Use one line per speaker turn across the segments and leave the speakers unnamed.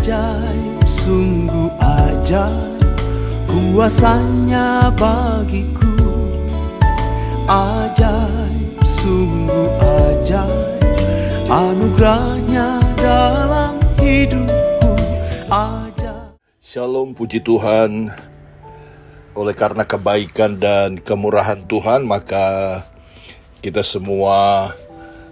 Ajaib, sungguh ajaib, kuasanya bagiku. Ajaib, sungguh ajaib, anugerahnya dalam hidupku. Ajaib.
Shalom, puji Tuhan. Oleh karena kebaikan dan kemurahan Tuhan, maka kita semua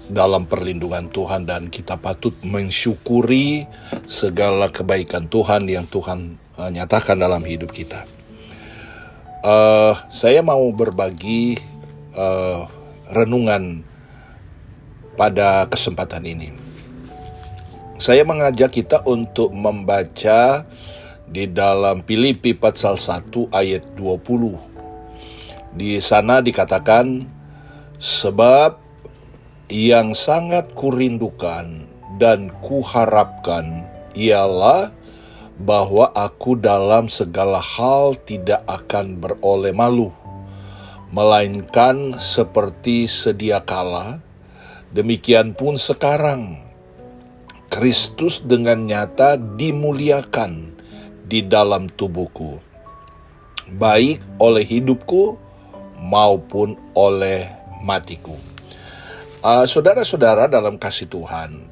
dalam perlindungan Tuhan, dan kita patut mensyukuri segala kebaikan Tuhan yang Tuhan nyatakan dalam hidup kita. Saya mau berbagi renungan pada kesempatan ini. Saya mengajak kita untuk membaca di dalam Filipi pasal 1 ayat 20. Di sana dikatakan, sebab yang sangat kurindukan dan kuharapkan ialah bahwa aku dalam segala hal tidak akan beroleh malu, melainkan seperti sedia kala, demikian pun sekarang, Kristus dengan nyata dimuliakan di dalam tubuhku, baik oleh hidupku maupun oleh matiku. Saudara-saudara dalam kasih Tuhan,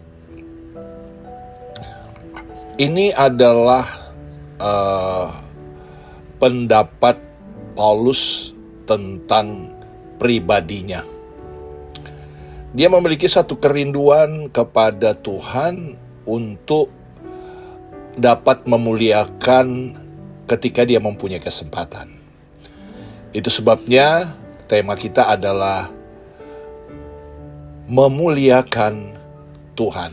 ini adalah pendapat Paulus tentang pribadinya. Dia memiliki satu kerinduan kepada Tuhan untuk dapat memuliakan ketika dia mempunyai kesempatan. Itu sebabnya tema kita adalah memuliakan Tuhan.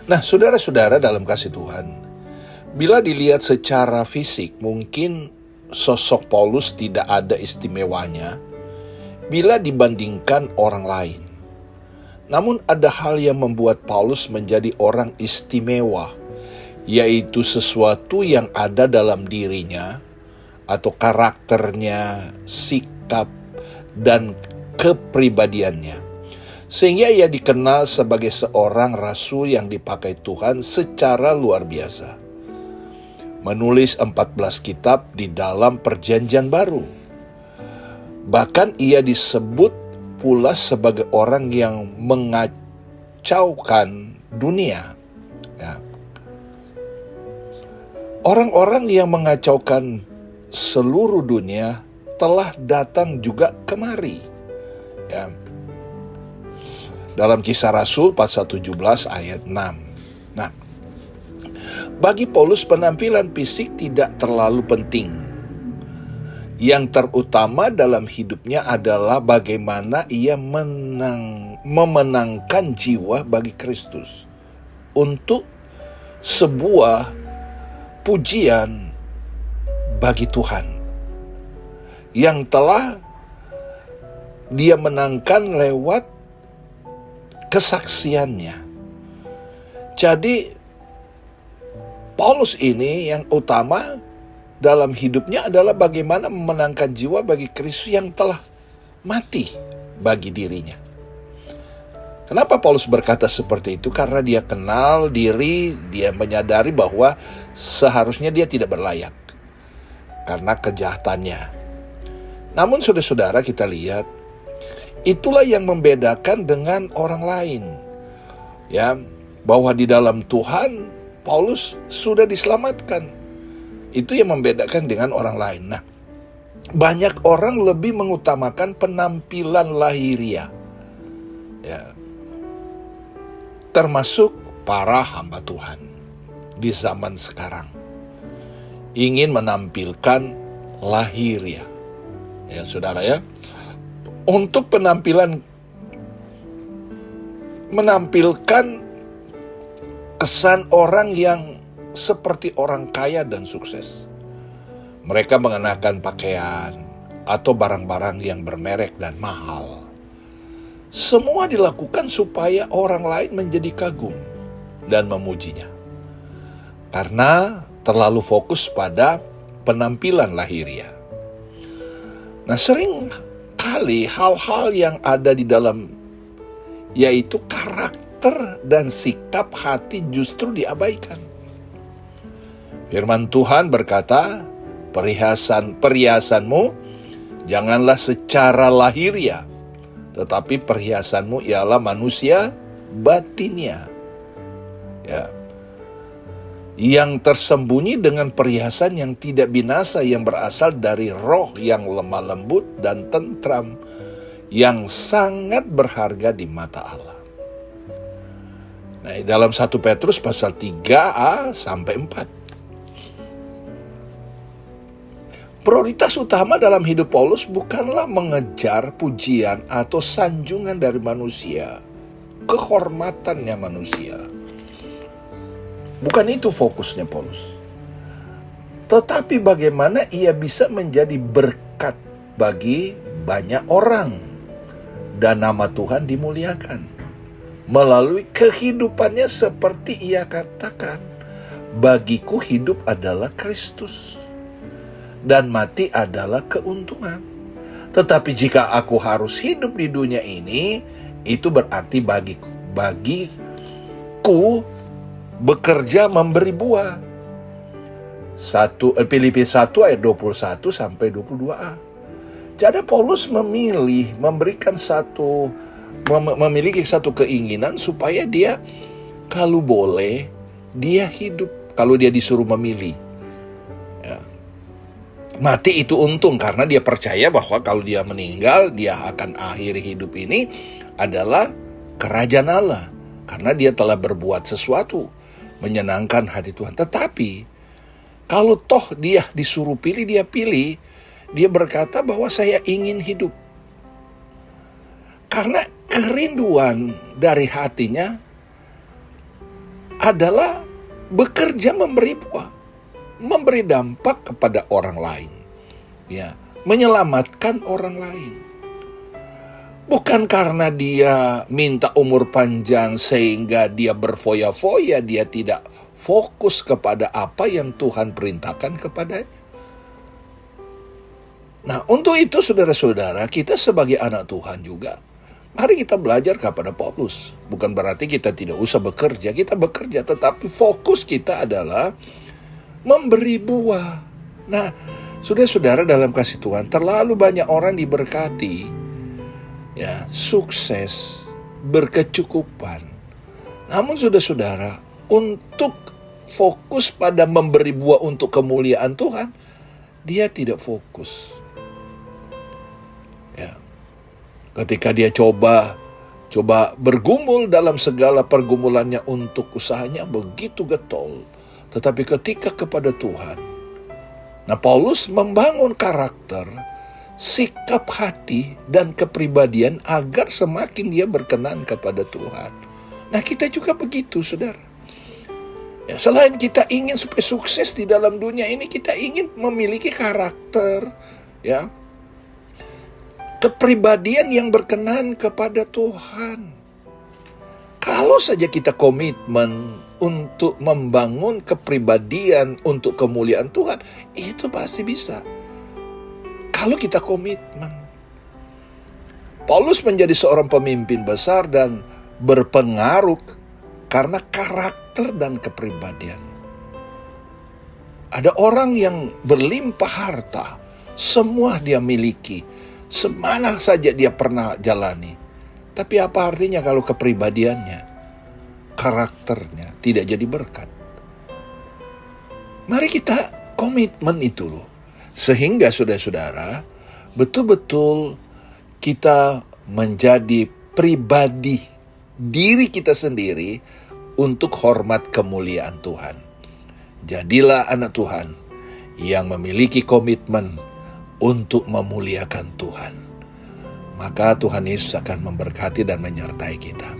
Nah, saudara-saudara dalam kasih Tuhan, bila dilihat secara fisik, mungkin sosok Paulus tidak ada istimewanya bila dibandingkan orang lain. Namun ada hal yang membuat Paulus menjadi orang istimewa, yaitu sesuatu yang ada dalam dirinya, atau karakternya, sikap, dan kepribadiannya, sehingga ia dikenal sebagai seorang rasul yang dipakai Tuhan secara luar biasa. Menulis 14 kitab di dalam Perjanjian Baru. Bahkan ia disebut pula sebagai orang yang mengacaukan dunia. Ya. Orang-orang yang mengacaukan seluruh dunia telah datang juga kemari. Ya. Dalam Kisah Rasul pasal 17 ayat 6. Nah, bagi Paulus penampilan fisik tidak terlalu penting. Yang terutama dalam hidupnya adalah bagaimana ia memenangkan jiwa bagi Kristus untuk sebuah pujian bagi Tuhan yang telah dia menangkan lewat kesaksiannya. Jadi Paulus ini yang utama dalam hidupnya adalah bagaimana memenangkan jiwa bagi Kristus yang telah mati bagi dirinya. Kenapa Paulus berkata seperti itu? Karena dia kenal diri, dia menyadari bahwa seharusnya dia tidak berlayak karena kejahatannya. Namun saudara-saudara, kita lihat itulah yang membedakan dengan orang lain. Ya, bahwa di dalam Tuhan Paulus sudah diselamatkan. Itu yang membedakan dengan orang lain. Nah, banyak orang lebih mengutamakan penampilan lahiriah. Ya. Termasuk para hamba Tuhan di zaman sekarang. Ingin menampilkan lahiriah. Ya, saudara ya. Untuk menampilkan kesan orang yang seperti orang kaya dan sukses. Mereka mengenakan pakaian atau barang-barang yang bermerek dan mahal. Semua dilakukan supaya orang lain menjadi kagum dan memujinya. Karena terlalu fokus pada penampilan lahiriah. Nah, sering kali hal-hal yang ada di dalam, yaitu karakter karakter dan sikap hati justru diabaikan. Firman Tuhan berkata, perhiasanmu janganlah secara lahiriah, tetapi perhiasanmu ialah manusia batinnya. Ya. Yang tersembunyi dengan perhiasan yang tidak binasa, yang berasal dari roh yang lemah lembut dan tentram, yang sangat berharga di mata Allah. Nah, dalam 1 Petrus pasal 3a sampai 4. Prioritas utama dalam hidup Paulus bukanlah mengejar pujian atau sanjungan dari manusia, kehormatannya manusia. Bukan itu fokusnya Paulus. Tetapi bagaimana ia bisa menjadi berkat bagi banyak orang dan nama Tuhan dimuliakan melalui kehidupannya, seperti ia katakan, bagiku hidup adalah Kristus dan mati adalah keuntungan. Tetapi jika aku harus hidup di dunia ini, itu berarti bagiku bekerja memberi buah. Filipi 1 ayat 21 sampai 22a. Jadi Paulus memiliki satu keinginan supaya dia, kalau boleh, dia hidup. Kalau dia disuruh memilih, ya, mati itu untung, karena dia percaya bahwa kalau dia meninggal, dia akan akhiri hidup ini adalah kerajaan Allah, karena dia telah berbuat sesuatu menyenangkan hati Tuhan. Tetapi kalau toh dia disuruh pilih, dia pilih. Dia berkata bahwa saya ingin hidup. Karena kerinduan dari hatinya adalah bekerja memberi buah, memberi dampak kepada orang lain, ya, menyelamatkan orang lain. Bukan karena dia minta umur panjang sehingga dia berfoya-foya, dia tidak fokus kepada apa yang Tuhan perintahkan kepadanya. Nah, untuk itu saudara-saudara, kita sebagai anak Tuhan juga, mari kita belajar kepada Paulus. Bukan berarti kita tidak usah bekerja, kita bekerja, tetapi fokus kita adalah memberi buah. Nah, saudara-saudara dalam kasih Tuhan, terlalu banyak orang diberkati, ya, sukses, berkecukupan. Namun saudara-saudara, untuk fokus pada memberi buah untuk kemuliaan Tuhan, dia tidak fokus. Ya. Ketika dia coba bergumul dalam segala pergumulannya untuk usahanya, begitu getol. Tetapi ketika kepada Tuhan, nah, Paulus membangun karakter, sikap hati dan kepribadian agar semakin dia berkenan kepada Tuhan. Nah, kita juga begitu, saudara. Ya, selain kita ingin supaya sukses di dalam dunia ini, kita ingin memiliki karakter, ya, kepribadian yang berkenan kepada Tuhan. Kalau saja kita komitmen untuk membangun kepribadian untuk kemuliaan Tuhan, itu pasti bisa. Kalau kita komitmen. Paulus menjadi seorang pemimpin besar dan berpengaruh karena karakter dan kepribadian. Ada orang yang berlimpah harta, semua dia miliki, semana saja dia pernah jalani. Tapi apa artinya kalau kepribadiannya, karakternya tidak jadi berkat? Mari kita komitmen itu loh. Sehingga saudara-saudara, betul-betul kita menjadi pribadi diri kita sendiri untuk hormat kemuliaan Tuhan. Jadilah anak Tuhan yang memiliki komitmen untuk memuliakan Tuhan. Maka Tuhan Yesus akan memberkati dan menyertai kita.